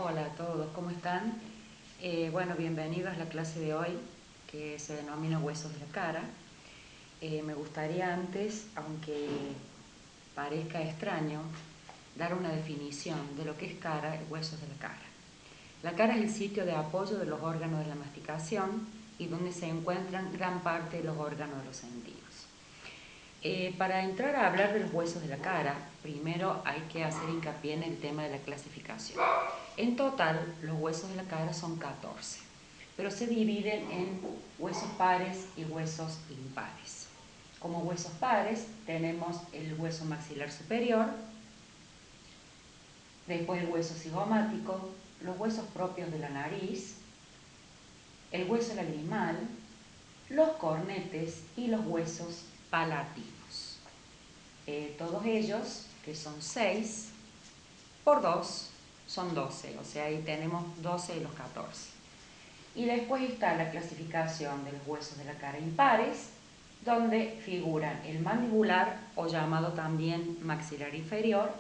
Hola a todos, ¿cómo están? Bueno, bienvenidos a la clase de hoy que se denomina huesos de la cara. Me gustaría antes, aunque parezca extraño, dar una definición de lo que es cara y huesos de la cara. La cara es el sitio de apoyo de los órganos de la masticación y donde se encuentran gran parte de los órganos de los sentidos. Para entrar a hablar de los huesos de la cara, primero hay que hacer hincapié en el tema de la clasificación. En total, los huesos de la cara son 14, pero se dividen en huesos pares y huesos impares. Como huesos pares tenemos el hueso maxilar superior, después el hueso cigomático, los huesos propios de la nariz, el hueso lagrimal, los cornetes y los huesos palatinos. Todos ellos, que son 6 por 2, son 12, o sea, ahí tenemos 12 de los 14. Y después está la clasificación de los huesos de la cara impares, donde figuran el mandibular, o llamado también maxilar inferior,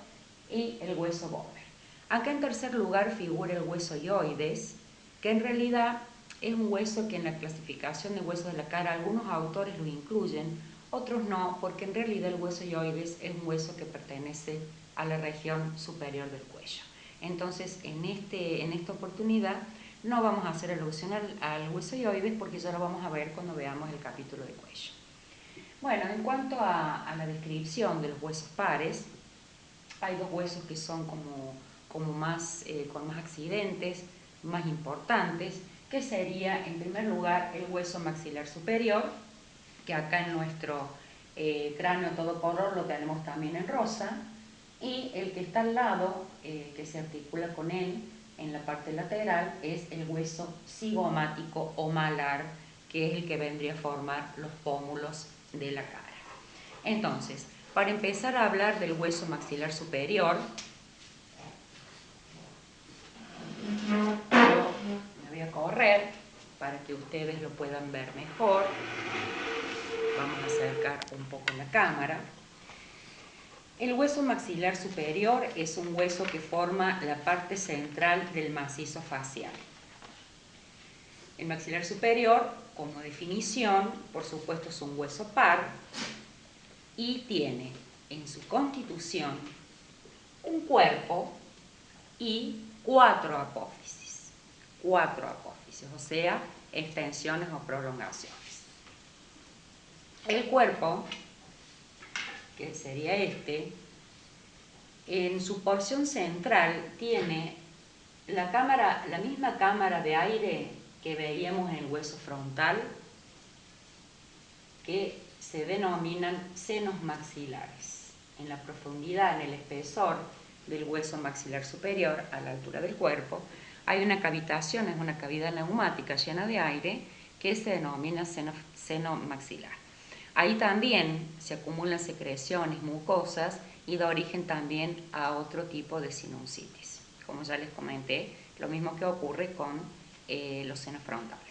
y el hueso Bowyer. Acá en tercer lugar figura el hueso hyoides, que en realidad es un hueso que en la clasificación de huesos de la cara algunos autores lo incluyen, otros no, porque en realidad el hueso hyoides es un hueso que pertenece a la región superior del cuello. Entonces, en esta oportunidad no vamos a hacer alusión al hueso hyoides porque ya lo vamos a ver cuando veamos el capítulo de cuello. Bueno, en cuanto a la descripción de los huesos pares, hay dos huesos que son como más, con más accidentes, más importantes, que sería en primer lugar el hueso maxilar superior, que acá en nuestro cráneo todo color lo tenemos también en rosa, y el que está al lado, que se articula con él en la parte lateral, es el hueso cigomático o malar, que es el que vendría a formar los pómulos de la cara. Entonces, para empezar a hablar del hueso maxilar superior, me voy a correr para que ustedes lo puedan ver mejor. Vamos a acercar un poco la cámara. El hueso maxilar superior es un hueso que forma la parte central del macizo facial. El maxilar superior, como definición, por supuesto es un hueso par y tiene en su constitución un cuerpo y 4 apófisis. 4 apófisis, o sea, extensiones o prolongaciones. El cuerpo, que sería este, en su porción central tiene la misma cámara de aire que veíamos en el hueso frontal, que se denominan senos maxilares. En la profundidad, en el espesor del hueso maxilar superior, a la altura del cuerpo, hay una cavitación, es una cavidad neumática llena de aire que se denomina seno maxilar. Ahí también se acumulan secreciones mucosas y da origen también a otro tipo de sinusitis. Como ya les comenté, lo mismo que ocurre con los senos frontales.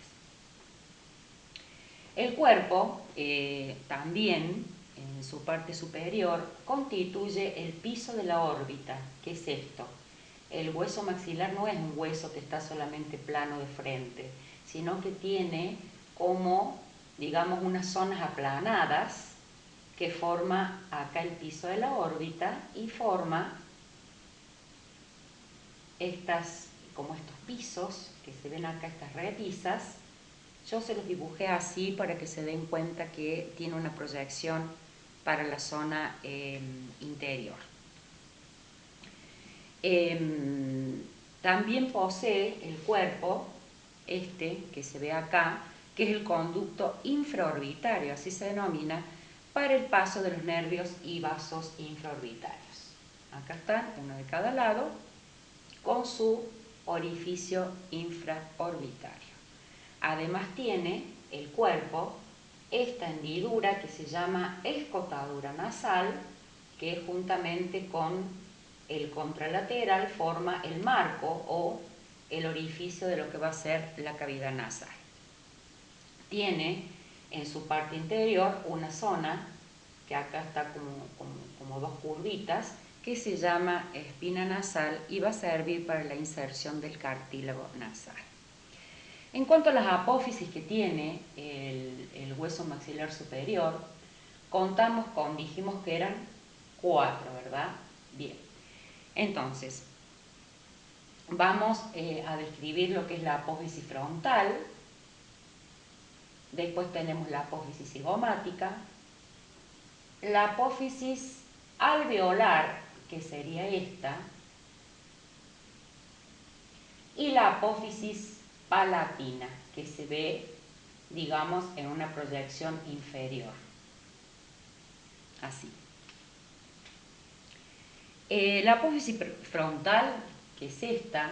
El cuerpo también, en su parte superior, constituye el piso de la órbita. ¿Qué es esto? El hueso maxilar no es un hueso que está solamente plano de frente, sino que tiene como, digamos, unas zonas aplanadas que forma acá el piso de la órbita y forma como estos pisos que se ven acá, estas repisas. Yo se los dibujé así para que se den cuenta que tiene una proyección para la zona interior. También posee el cuerpo, que se ve acá, que es el conducto infraorbitario, así se denomina, para el paso de los nervios y vasos infraorbitarios. Acá están, uno de cada lado, con su orificio infraorbitario. Además tiene el cuerpo esta hendidura que se llama escotadura nasal, que juntamente con el contralateral forma el marco o el orificio de lo que va a ser la cavidad nasal. Tiene en su parte interior una zona, que acá está como dos curvitas, que se llama espina nasal y va a servir para la inserción del cartílago nasal. En cuanto a las apófisis que tiene el hueso maxilar superior, contamos con, dijimos que eran 4, ¿verdad? Bien, entonces vamos a describir lo que es la apófisis frontal. Después tenemos la apófisis cigomática, la apófisis alveolar, que sería esta, y la apófisis palatina, que se ve, digamos, en una proyección inferior. Así. La apófisis frontal, que es esta,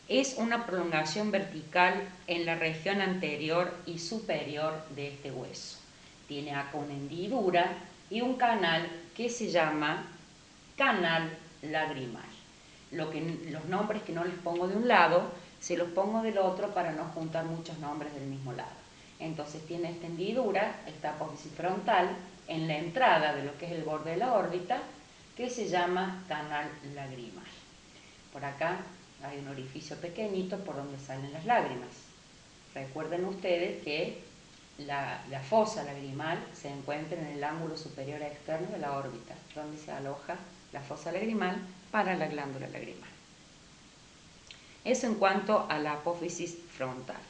es una prolongación vertical en la región anterior y superior de este hueso. Tiene acá una hendidura y un canal que se llama canal lagrimal. Los nombres que no les pongo de un lado, se los pongo del otro para no juntar muchos nombres del mismo lado. Entonces tiene esta hendidura, esta apófisis frontal, en la entrada de lo que es el borde de la órbita, que se llama canal lagrimal. Por acá hay un orificio pequeñito por donde salen las lágrimas. Recuerden ustedes que la fosa lagrimal se encuentra en el ángulo superior externo de la órbita, donde se aloja la fosa lagrimal para la glándula lagrimal. Eso en cuanto a la apófisis frontal.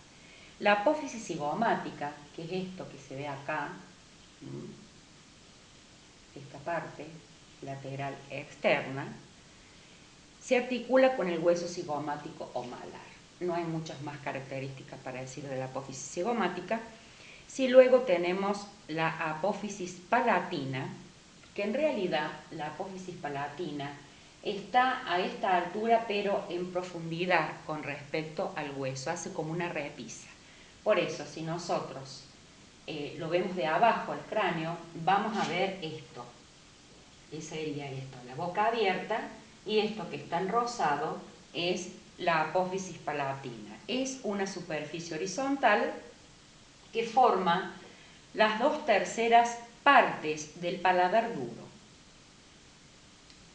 La apófisis cigomática, que es esto que se ve acá, esta parte lateral externa, se articula con el hueso cigomático o malar. No hay muchas más características para decir de la apófisis cigomática. Si luego tenemos la apófisis palatina, que en realidad la apófisis palatina está a esta altura pero en profundidad con respecto al hueso, hace como una repisa. Por eso, si nosotros lo vemos de abajo al cráneo, vamos a ver esto. Esa sería esto, la boca abierta, y esto que está en rosado es la apófisis palatina. Es una superficie horizontal que forma las 2/3 partes del paladar duro.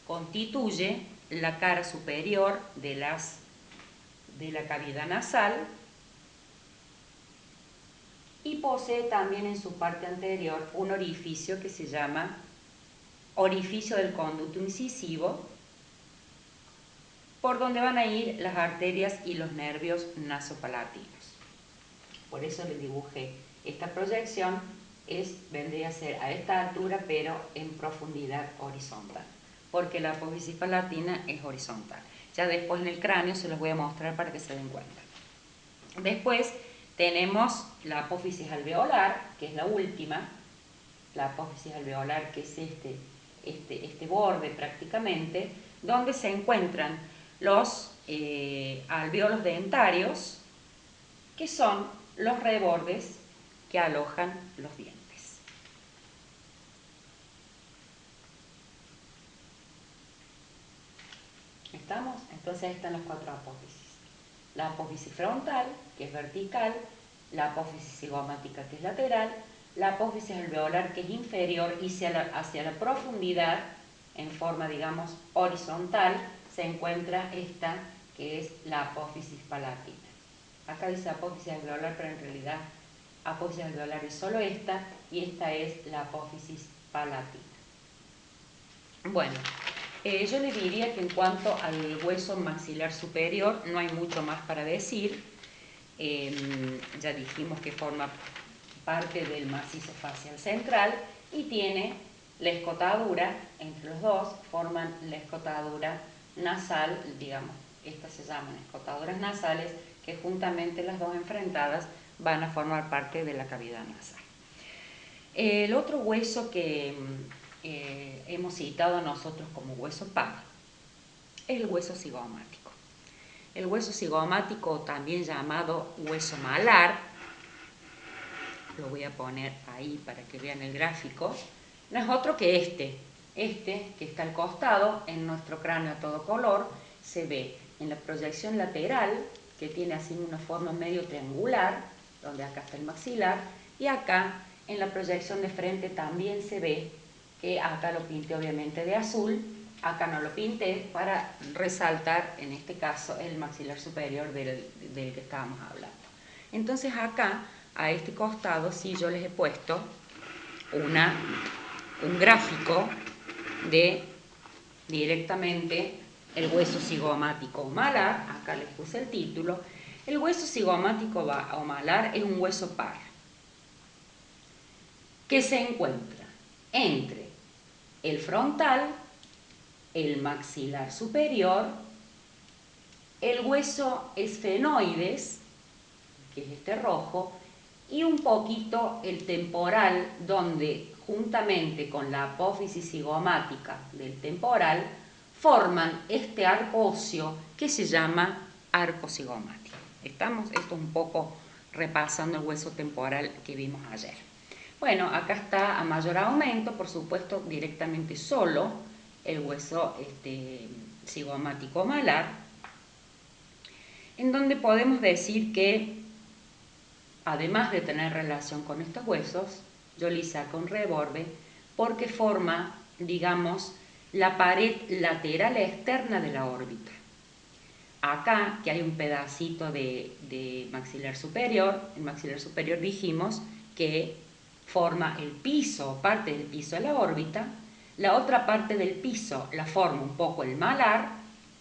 Constituye la cara superior de la cavidad nasal y posee también en su parte anterior un orificio que se llama orificio del conducto incisivo, por donde van a ir las arterias y los nervios nasopalatinos. Por eso le dibujé esta proyección, vendría a ser a esta altura pero en profundidad horizontal, porque la apófisis palatina es horizontal. Ya después en el cráneo se los voy a mostrar para que se den cuenta. Después tenemos la apófisis alveolar, que es la última, la apófisis alveolar, que es este borde prácticamente, donde se encuentran los alvéolos dentarios, que son los rebordes que alojan los dientes. ¿Estamos? Entonces ahí están las 4 apófisis. La apófisis frontal, que es vertical, la apófisis cigomática, que es lateral, la apófisis alveolar, que es inferior, y hacia la profundidad, en forma, digamos, horizontal, se encuentra esta, que es la apófisis palatina. Acá dice apófisis alveolar, pero en realidad apófisis alveolar es solo esta, y esta es la apófisis palatina. Bueno, yo le diría que en cuanto al hueso maxilar superior no hay mucho más para decir. Ya dijimos que forma parte del macizo facial central y tiene la escotadura, entre los dos forman la escotadura nasal, digamos, estas se llaman escotaduras nasales, que juntamente las dos enfrentadas van a formar parte de la cavidad nasal. El otro hueso que hemos citado nosotros como hueso par es el hueso cigomático. El hueso cigomático, también llamado hueso malar, lo voy a poner ahí para que vean el gráfico, no es otro que este que está al costado. En nuestro cráneo a todo color se ve en la proyección lateral, que tiene así una forma medio triangular, donde acá está el maxilar, y acá en la proyección de frente también se ve, que acá lo pinté obviamente de azul, acá no lo pinté para resaltar, en este caso, el maxilar superior del que estábamos hablando. Entonces acá, a este costado, sí yo les he puesto un gráfico de directamente el hueso cigomático o malar. Acá les puse el título. El hueso cigomático o malar es un hueso par que se encuentra entre el frontal, el maxilar superior, el hueso esfenoides, que es este rojo, y un poquito el temporal, donde juntamente con la apófisis cigomática del temporal forman este arco óseo que se llama arco cigomático. Esto es un poco repasando el hueso temporal que vimos ayer. Bueno, acá está a mayor aumento, por supuesto, directamente solo el hueso cigomático malar, en donde podemos decir que, además de tener relación con estos huesos, yo le saco un reborde porque forma, digamos, la pared lateral externa de la órbita. Acá, que hay un pedacito de maxilar superior, el maxilar superior dijimos que forma el piso, parte del piso de la órbita. La otra parte del piso la forma un poco el malar,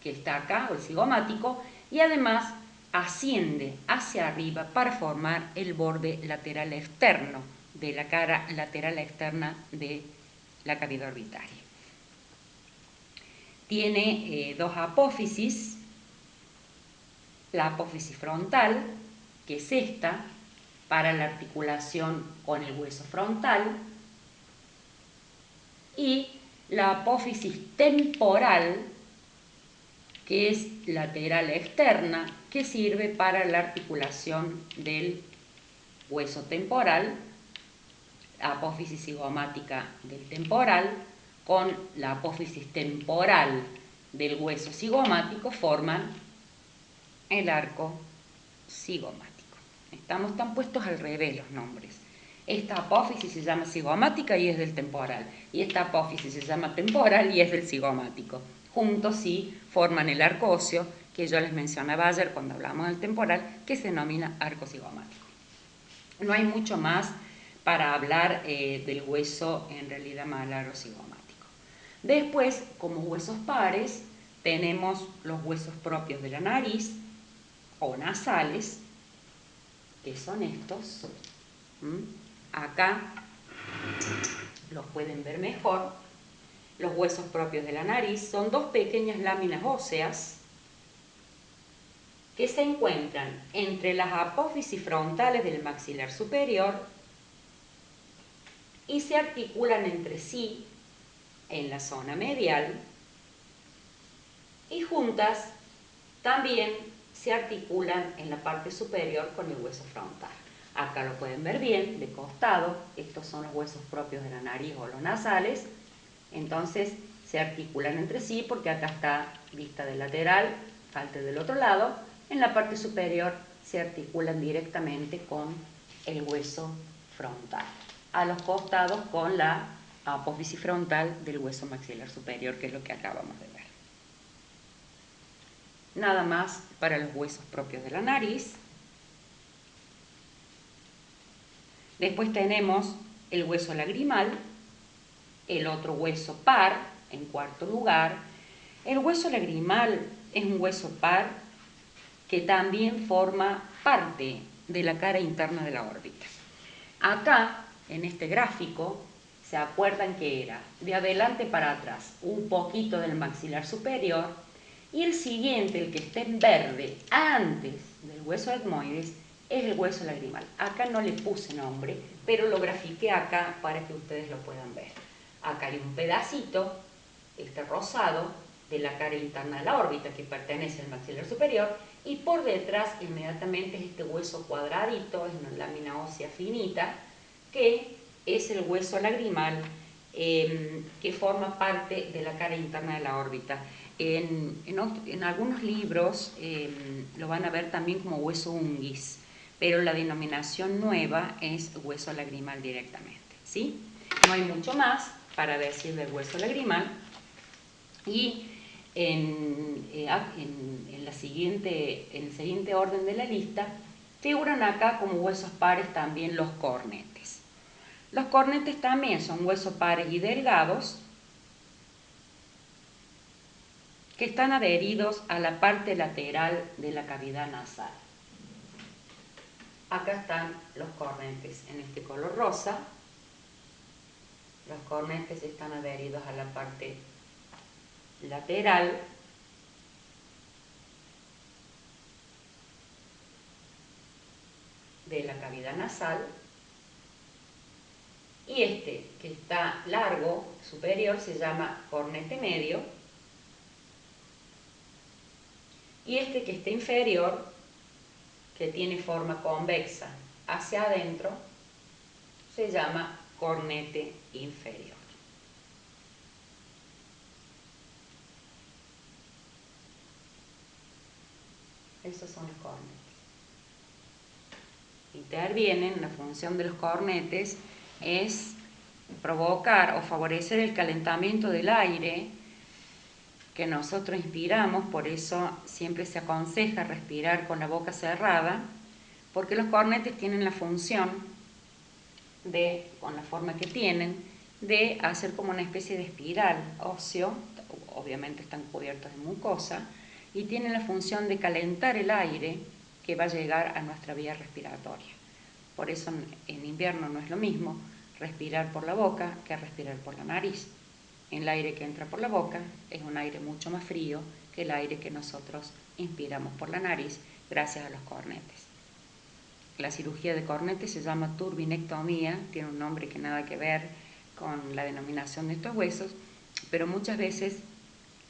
que está acá, o el cigomático, y además asciende hacia arriba para formar el borde lateral externo de la cara lateral externa de la cavidad orbitaria. Tiene dos apófisis, la apófisis frontal, que es esta, para la articulación con el hueso frontal, y la apófisis temporal, que es lateral externa, que sirve para la articulación del hueso temporal, la apófisis cigomática del temporal, con la apófisis temporal del hueso cigomático forman el arco cigomático. Están puestos al revés los nombres. Esta apófisis se llama cigomática y es del temporal, y esta apófisis se llama temporal y es del cigomático. Juntos sí forman el arco óseo que yo les mencionaba ayer cuando hablamos del temporal, que se denomina arco cigomático. No hay mucho más para hablar del hueso en realidad malar o cigomático. Después, como huesos pares, tenemos los huesos propios de la nariz o nasales, que son estos. Acá los pueden ver mejor. Los huesos propios de la nariz son dos pequeñas láminas óseas que se encuentran entre las apófisis frontales del maxilar superior y se articulan entre sí en la zona medial, y juntas también se articulan en la parte superior con el hueso frontal. Acá lo pueden ver bien, de costado. Estos son los huesos propios de la nariz o los nasales. Entonces se articulan entre sí porque acá está vista del lateral, falta del otro lado. En la parte superior se articulan directamente con el hueso frontal. A los costados con la apófisis frontal del hueso maxilar superior, que es lo que acabamos de ver. Nada más para los huesos propios de la nariz. Después tenemos el hueso lagrimal, el otro hueso par, en cuarto lugar. El hueso lagrimal es un hueso par que también forma parte de la cara interna de la órbita. Acá, en este gráfico, se acuerdan que era de adelante para atrás un poquito del maxilar superior, y el siguiente, el que está en verde antes del hueso etmoides, es el hueso lagrimal. Acá no le puse nombre, pero lo grafiqué acá para que ustedes lo puedan ver. Acá hay un pedacito, este rosado, de la cara interna de la órbita que pertenece al maxilar superior, y por detrás inmediatamente es este hueso cuadradito, es una lámina ósea finita, que es el hueso lagrimal, que forma parte de la cara interna de la órbita. En algunos libros lo van a ver también como hueso unguis, pero la denominación nueva es hueso lagrimal directamente, ¿sí? No hay mucho más para decir del hueso lagrimal. Y en el siguiente orden de la lista figuran acá como huesos pares también los cornetes. Los cornetes también son huesos pares y delgados que están adheridos a la parte lateral de la cavidad nasal. Acá están los cornetes en este color rosa. Los cornetes están adheridos a la parte lateral de la cavidad nasal. Y este que está largo, superior, se llama cornete medio. Y este que está inferior, que tiene forma convexa hacia adentro, se llama cornete inferior. Esos son los cornetes. Intervienen, la función de los cornetes es provocar o favorecer el calentamiento del aire que nosotros inspiramos, por eso siempre se aconseja respirar con la boca cerrada, porque los cornetes tienen la función de, con la forma que tienen, de hacer como una especie de espiral óseo, obviamente están cubiertos de mucosa, y tienen la función de calentar el aire que va a llegar a nuestra vía respiratoria. Por eso en invierno no es lo mismo respirar por la boca que respirar por la nariz. El aire que entra por la boca es un aire mucho más frío que el aire que nosotros inspiramos por la nariz gracias a los cornetes. La cirugía de cornetes se llama turbinectomía, tiene un nombre que nada que ver con la denominación de estos huesos, pero muchas veces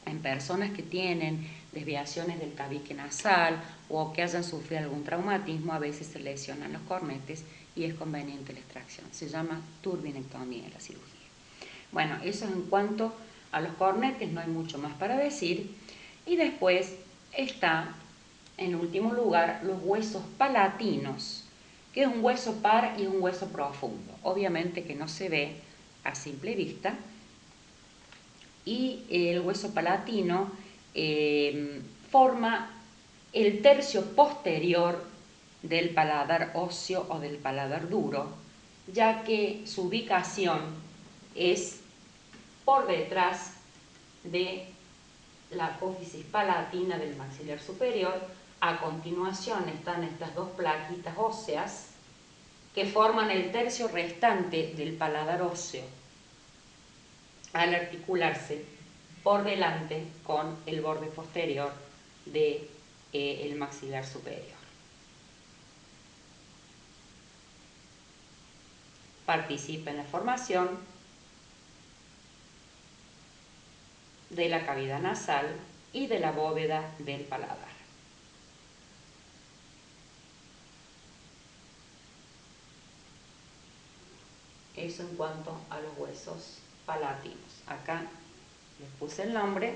en personas que tienen desviaciones del tabique nasal o que hayan sufrido algún traumatismo, a veces se lesionan los cornetes y es conveniente la extracción. Se llama turbinectomía la cirugía. Bueno, eso en cuanto a los cornetes, no hay mucho más para decir. Y después está, en último lugar, los huesos palatinos, que es un hueso par y un hueso profundo. Obviamente que no se ve a simple vista. Y el hueso palatino forma el tercio posterior del paladar óseo o del paladar duro, ya que su ubicación es por detrás de la apófisis palatina del maxilar superior. A continuación están estas dos plaquitas óseas que forman el tercio restante del paladar óseo al articularse por delante con el borde posterior del maxilar superior. Participa en la formación de la cavidad nasal y de la bóveda del paladar. Eso en cuanto a los huesos palatinos. Acá les puse el nombre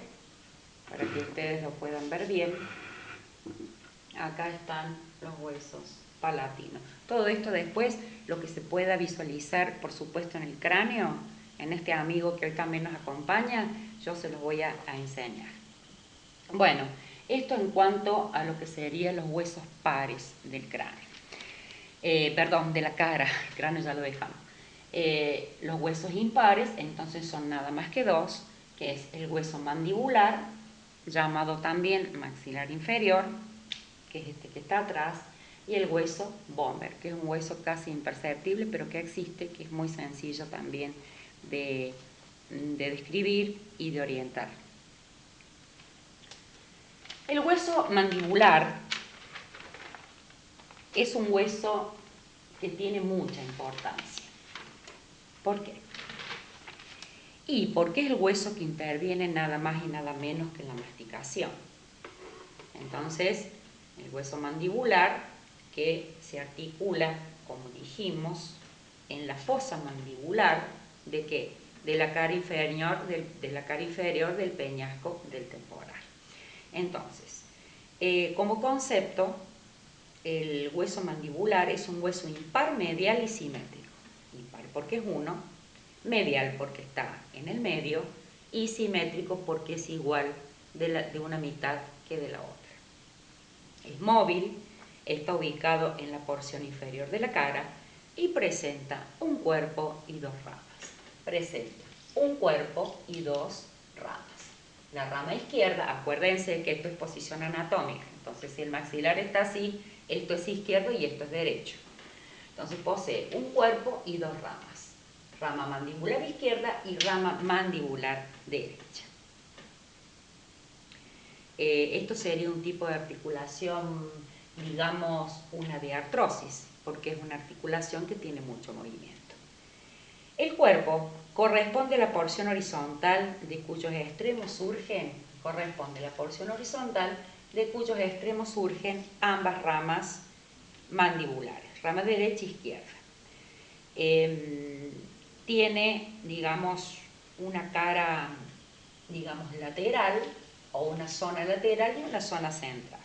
para que ustedes lo puedan ver bien. Acá están los huesos palatinos. Todo esto después, lo que se pueda visualizar, por supuesto, en el cráneo, en este amigo que hoy también nos acompaña, yo se los voy a enseñar. Bueno, esto en cuanto a lo que serían los huesos pares del cráneo. Perdón, de la cara, el cráneo ya lo dejamos. Los huesos impares, entonces son nada más que dos, que es el hueso mandibular, llamado también maxilar inferior, que es este que está atrás, y el hueso bomber, que es un hueso casi imperceptible, pero que existe, que es muy sencillo también de describir y de orientar. El hueso mandibular es un hueso que tiene mucha importancia. ¿Por qué? Y porque es el hueso que interviene nada más y nada menos que en la masticación. Entonces, el hueso mandibular, que se articula, como dijimos, en la fosa mandibular, ¿de qué? De la cara inferior del peñasco del temporal. Entonces, como concepto, el hueso mandibular es un hueso impar, medial y simétrico. Impar porque es uno, medial porque está en el medio y simétrico porque es igual de una mitad que de la otra. Es móvil, está ubicado en la porción inferior de la cara y presenta un cuerpo y dos ramas. Presenta un cuerpo y dos ramas. La rama izquierda, acuérdense que esto es posición anatómica, entonces si el maxilar está así, esto es izquierdo y esto es derecho. Entonces posee un cuerpo y dos ramas, rama mandibular izquierda y rama mandibular derecha. Esto sería un tipo de articulación, digamos, una de artrosis, porque es una articulación que tiene mucho movimiento. El cuerpo corresponde a la porción horizontal de cuyos extremos surgen, ambas ramas mandibulares, rama derecha e izquierda. Tiene, digamos, una cara, digamos, lateral, o una zona lateral y una zona central.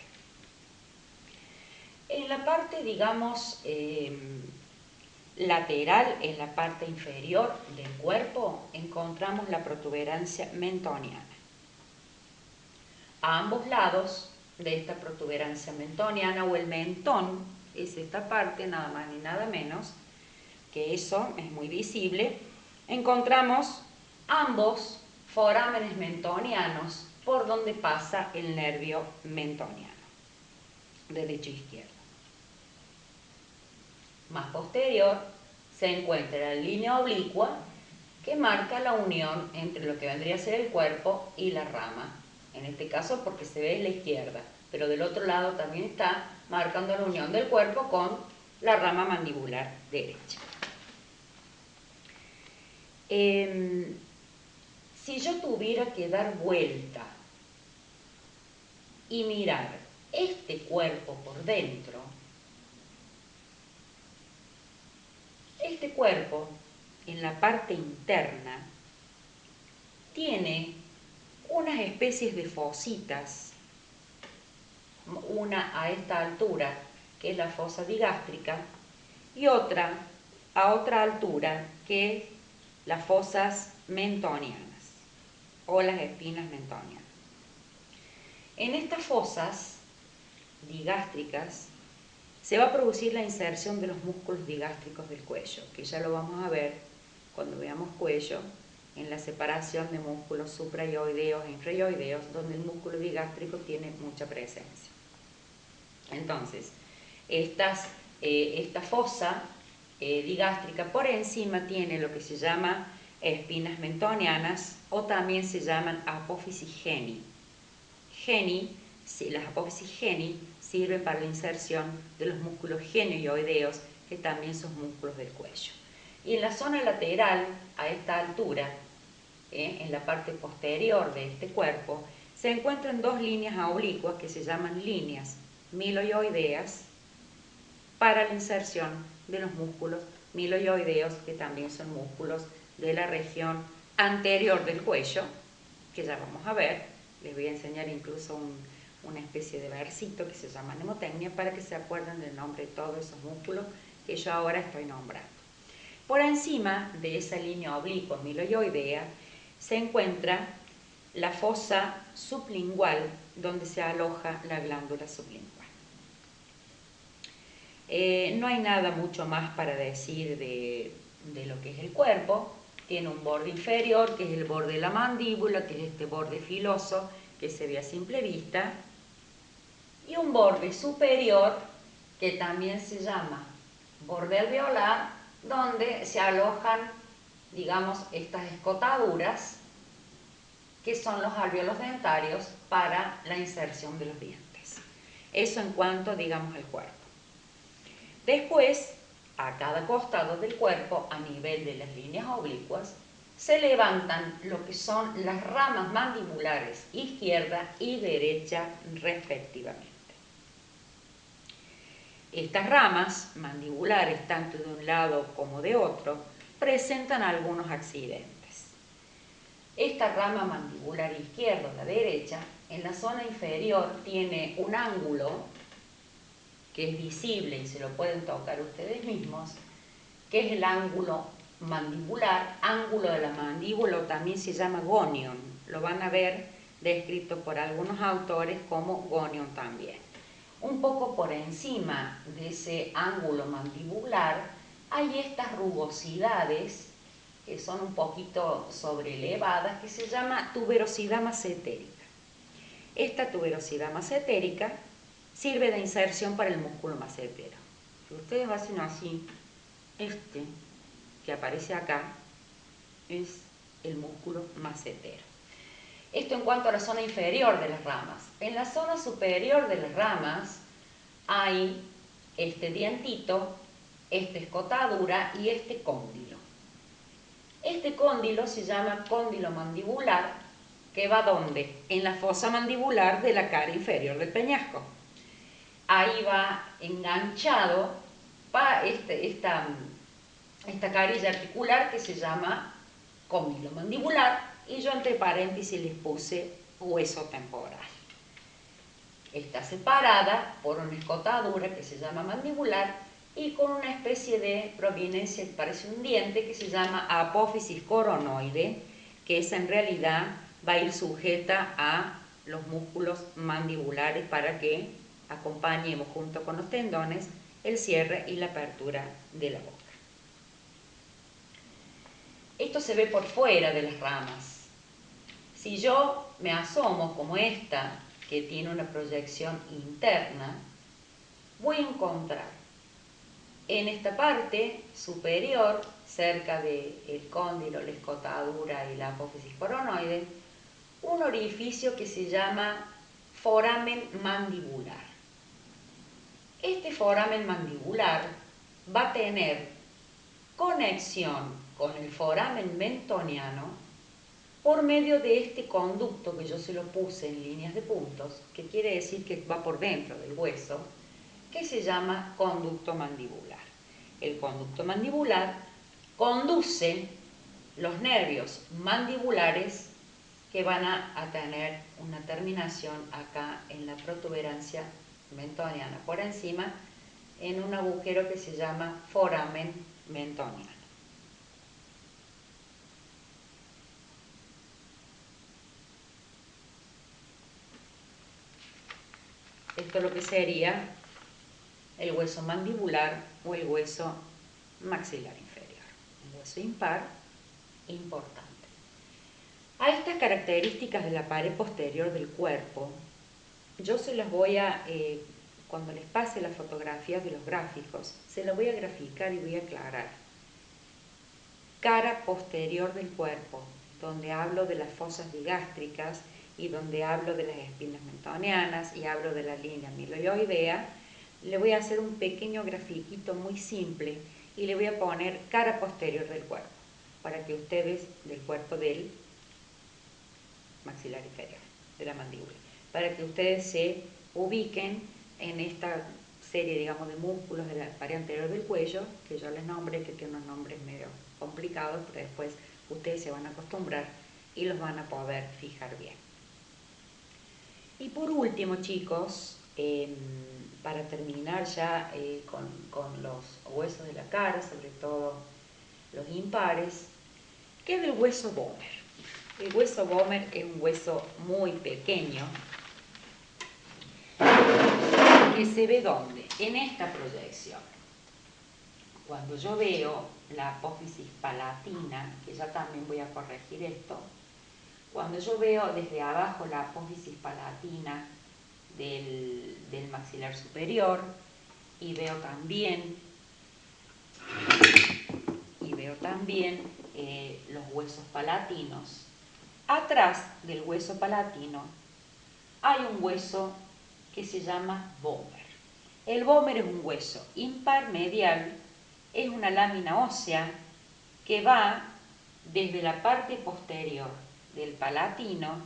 En la parte, digamos, lateral, en la parte inferior del cuerpo, encontramos la protuberancia mentoniana. A ambos lados de esta protuberancia mentoniana, o el mentón, es esta parte, nada más ni nada menos, que eso es muy visible, encontramos ambos forámenes mentonianos por donde pasa el nervio mentoniano, derecho e izquierdo. Más posterior se encuentra la línea oblicua que marca la unión entre lo que vendría a ser el cuerpo y la rama, en este caso porque se ve en la izquierda, pero del otro lado también está marcando la unión del cuerpo con la rama mandibular derecha. Si yo tuviera que dar vuelta y mirar este cuerpo por dentro, este cuerpo en la parte interna tiene unas especies de fositas, una a esta altura que es la fosa digástrica y otra a otra altura que es las fosas mentonianas o las espinas mentonianas. En estas fosas digástricas se va a producir la inserción de los músculos digástricos del cuello, que ya lo vamos a ver cuando veamos cuello, en la separación de músculos suprayoideos e infrayoideos, donde el músculo digástrico tiene mucha presencia. Entonces, esta fosa digástrica por encima tiene lo que se llama espinas mentonianas o también se llaman apófisis geni. Las apófisis geni sirven para la inserción de los músculos genioideos, que también son músculos del cuello. Y en la zona lateral, a esta altura, en la parte posterior de este cuerpo, se encuentran dos líneas oblicuas que se llaman líneas miloioideas para la inserción de los músculos miloioideos, que también son músculos de la región anterior del cuello, que ya vamos a ver. Les voy a enseñar incluso una especie de versito que se llama mnemotecnia para que se acuerden del nombre de todos esos músculos que yo ahora estoy nombrando. Por encima de esa línea oblicua miloioidea se encuentra la fosa sublingual, donde se aloja la glándula sublingual. No hay nada mucho más para decir de lo que es el cuerpo. Tiene un borde inferior, que es el borde de la mandíbula, que es este borde filoso que se ve a simple vista, y un borde superior, que también se llama borde alveolar, donde se alojan, digamos, estas escotaduras, que son los alvéolos dentarios para la inserción de los dientes. Eso en cuanto, digamos, al cuerpo. Después, a cada costado del cuerpo, a nivel de las líneas oblicuas, se levantan lo que son las ramas mandibulares izquierda y derecha respectivamente. Estas ramas mandibulares, tanto de un lado como de otro, presentan algunos accidentes. Esta rama mandibular izquierda o la derecha, en la zona inferior tiene un ángulo que es visible y se lo pueden tocar ustedes mismos, que es el ángulo mandibular, ángulo de la mandíbula, o también se llama gonion. Lo van a ver descrito por algunos autores como gonion también. Un poco por encima de ese ángulo mandibular hay estas rugosidades que son un poquito sobreelevadas, que se llama tuberosidad massetérica. Esta tuberosidad massetérica sirve de inserción para el músculo massetero. Si ustedes hacen así, este que aparece acá es el músculo massetero. Esto en cuanto a la zona inferior de las ramas. En la zona superior de las ramas hay este dientito, esta escotadura y este cóndilo. Este cóndilo se llama cóndilo mandibular, que va ¿dónde? En la fosa mandibular de la cara inferior del peñasco. Ahí va enganchado esta carilla articular que se llama cóndilo mandibular, y yo entre paréntesis les puse hueso temporal. Está separada por una escotadura que se llama mandibular y con una especie de prominencia que parece un diente que se llama apófisis coronoide, que esa en realidad va a ir sujeta a los músculos mandibulares para que acompañemos junto con los tendones el cierre y la apertura de la boca. Esto se ve por fuera de las ramas. Si yo me asomo como esta, que tiene una proyección interna, voy a encontrar en esta parte superior, cerca del cóndilo, la escotadura y la apófisis coronoide, un orificio que se llama foramen mandibular. Este foramen mandibular va a tener conexión con el foramen mentoniano por medio de este conducto que yo se lo puse en líneas de puntos, que quiere decir que va por dentro del hueso, que se llama conducto mandibular. El conducto mandibular conduce los nervios mandibulares que van a tener una terminación acá en la protuberancia mentoniana, por encima, en un agujero que se llama foramen mentoniano. Esto es lo que sería el hueso mandibular o el hueso maxilar inferior. Un hueso impar importante. A estas características de la pared posterior del cuerpo, yo se las voy a, cuando les pase las fotografías de los gráficos, se las voy a graficar y voy a aclarar. Cara posterior del cuerpo, donde hablo de las fosas digástricas y donde hablo de las espinas mentonianas y hablo de la línea amiloidea, le voy a hacer un pequeño grafiquito muy simple y le voy a poner cara posterior del cuerpo, para que ustedes, del cuerpo del maxilar inferior, de la mandíbula, para que ustedes se ubiquen en esta serie, digamos, de músculos de la pared anterior del cuello, que yo les nombré, que tiene unos nombres medio complicados, pero después ustedes se van a acostumbrar y los van a poder fijar bien. Y por último, chicos, para terminar ya con los huesos de la cara, sobre todo los impares, queda el hueso Böhmer. El hueso Böhmer es un hueso muy pequeño que se ve ¿dónde? En esta proyección. Cuando yo veo la apófisis palatina, que ya también voy a corregir esto, cuando yo veo desde abajo la apófisis palatina del maxilar superior y veo también los huesos palatinos, atrás del hueso palatino hay un hueso que se llama Böhmer. El Böhmer es un hueso impar medial, es una lámina ósea que va desde la parte posterior del palatino,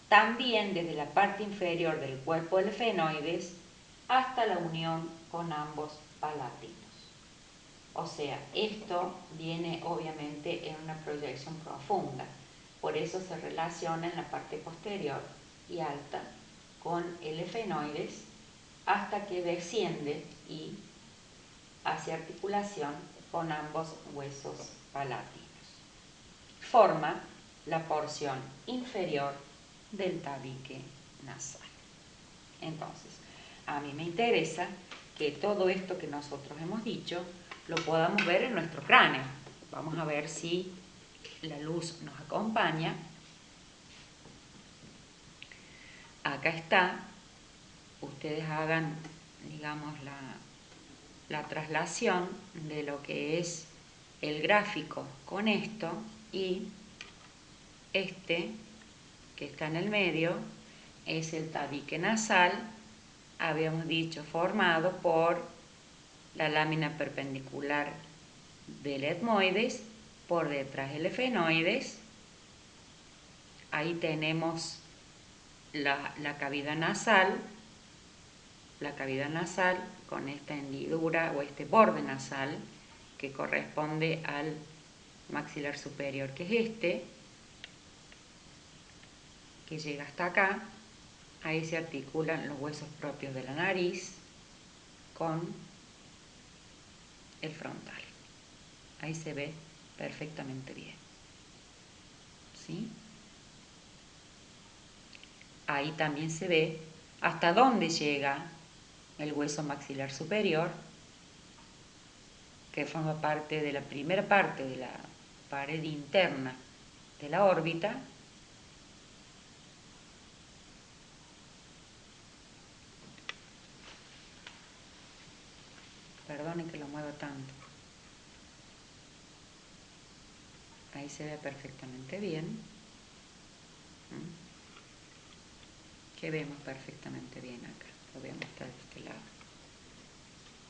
también desde la parte inferior del cuerpo del efenoides hasta la unión con ambos palatinos. O sea, esto viene obviamente en una proyección profunda, por eso se relaciona en la parte posterior y alta con el efenoides hasta que desciende y hace articulación con ambos huesos palatinos. Forma la porción inferior del tabique nasal. Entonces, a mí me interesa que todo esto que nosotros hemos dicho lo podamos ver en nuestro cráneo. Vamos a ver si la luz nos acompaña. Acá está. Ustedes hagan, digamos, la traslación de lo que es el gráfico con esto y este que está en el medio es el tabique nasal, habíamos dicho, formado por la lámina perpendicular del etmoides, por detrás el efenoides. Ahí tenemos la cavidad nasal con esta hendidura o este borde nasal que corresponde al maxilar superior, que es este, que llega hasta acá. Ahí se articulan los huesos propios de la nariz con el frontal. Ahí se ve perfectamente bien. ¿Sí? Ahí también se ve hasta dónde llega el hueso maxilar superior, que forma parte de la primera parte de la pared interna de la órbita. Perdonen que lo mueva tanto. Ahí se ve perfectamente bien. Que vemos perfectamente bien acá. Lo voy a mostrar de este lado.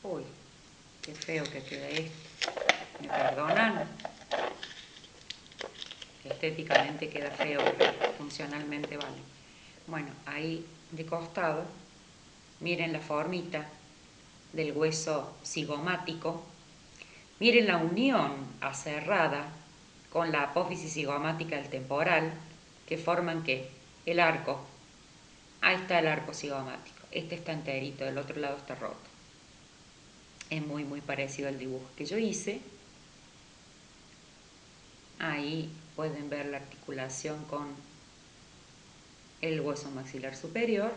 Uy, qué feo que queda esto. ¿Me perdonan? Estéticamente queda feo, pero funcionalmente vale. Bueno, ahí de costado, miren la formita del hueso cigomático. Miren la unión aserrada con la apófisis cigomática del temporal, que forman ¿qué? El arco. Ahí está el arco cigomático. Este está enterito, del otro lado está roto. Es muy parecido al dibujo que yo hice. Ahí pueden ver la articulación con el hueso maxilar superior.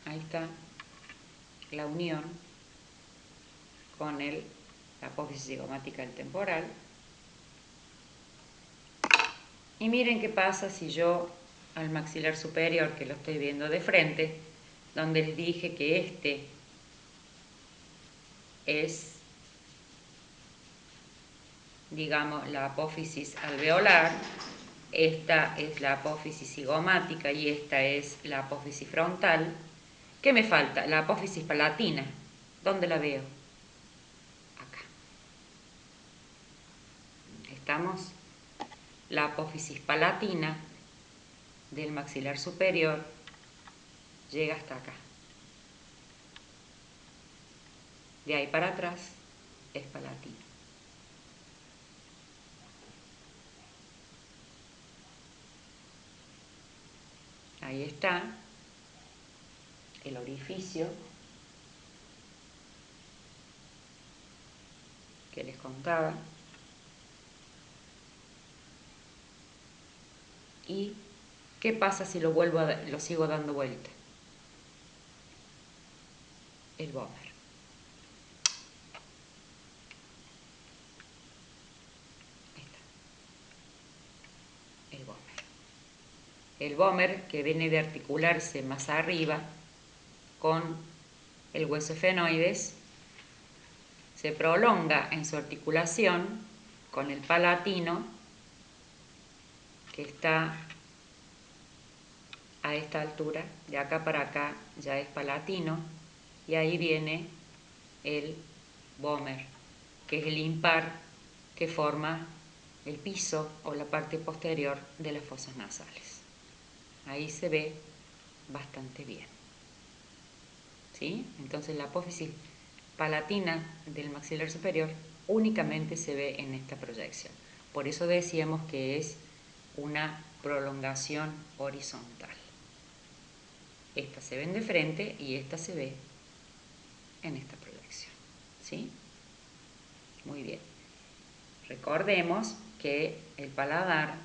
Ahí está la unión con la apófisis cigomática del temporal. Y miren qué pasa si yo al maxilar superior, que lo estoy viendo de frente, donde les dije que este es, digamos, la apófisis alveolar, esta es la apófisis cigomática y esta es la apófisis frontal. ¿Qué me falta? La apófisis palatina. ¿Dónde la veo? Acá. ¿Estamos? La apófisis palatina del maxilar superior llega hasta acá. De ahí para atrás es palatina. Ahí está el orificio que les contaba. ¿Y qué pasa si lo sigo dando vuelta? El vómer. El vómer. El vómer que viene de articularse más arriba con el hueso efenoides se prolonga en su articulación con el palatino, que está a esta altura, de acá para acá ya es palatino, y ahí viene el vómer, que es el impar que forma el piso o la parte posterior de las fosas nasales. Ahí se ve bastante bien. ¿Sí? Entonces la apófisis palatina del maxilar superior únicamente se ve en esta proyección. Por eso decíamos que es una prolongación horizontal. Esta se ven de frente y esta se ve en esta proyección. ¿Sí? Muy bien. Recordemos que el paladar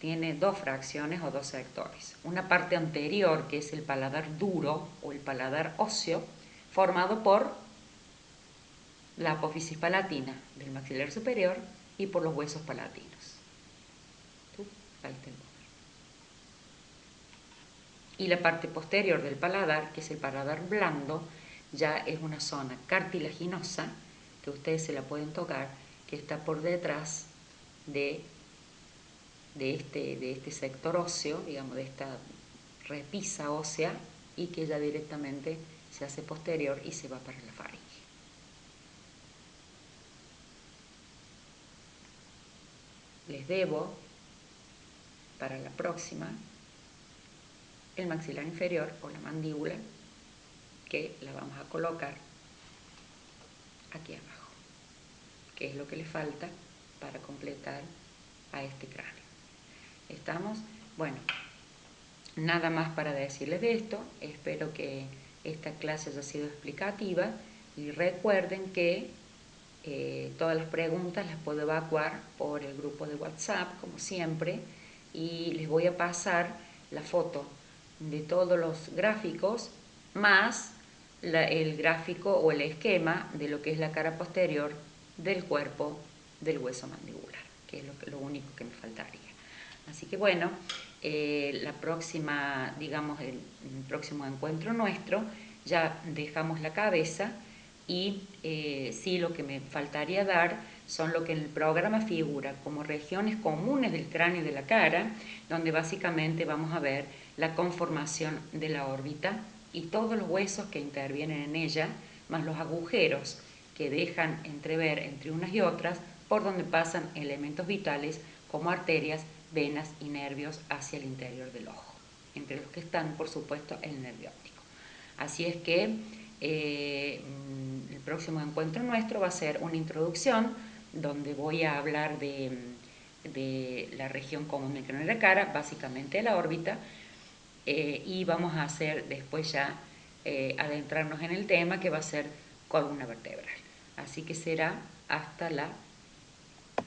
tiene dos fracciones o dos sectores. Una parte anterior, que es el paladar duro o el paladar óseo, formado por la apófisis palatina del maxilar superior y por los huesos palatinos. Ahí está el número. Y la parte posterior del paladar, que es el paladar blando, ya es una zona cartilaginosa, que ustedes se la pueden tocar, que está por detrás de este sector óseo, digamos, de esta repisa ósea, y que ya directamente se hace posterior y se va para la faringe. Les debo, para la próxima, el maxilar inferior o la mandíbula, que la vamos a colocar aquí abajo, que es lo que le falta para completar a este cráneo. ¿Estamos? Bueno, nada más para decirles de esto. Espero que esta clase haya sido explicativa y recuerden que todas las preguntas las puedo evacuar por el grupo de WhatsApp, como siempre, y les voy a pasar la foto de todos los gráficos más el gráfico o el esquema de lo que es la cara posterior del cuerpo del hueso mandibular, que es lo único que me faltaría. Así que bueno, la próxima, digamos, el próximo encuentro nuestro, ya dejamos la cabeza y sí, lo que me faltaría dar son lo que en el programa figura como regiones comunes del cráneo y de la cara, donde básicamente vamos a ver la conformación de la órbita y todos los huesos que intervienen en ella, más los agujeros que dejan entrever entre unas y otras, por donde pasan elementos vitales como arterias, venas y nervios hacia el interior del ojo, entre los que están, por supuesto, el nervio óptico. Así es que el próximo encuentro nuestro va a ser una introducción donde voy a hablar de la región común del cráneo de la cara, básicamente de la órbita, y vamos a hacer después ya adentrarnos en el tema que va a ser columna vertebral. Así que será hasta la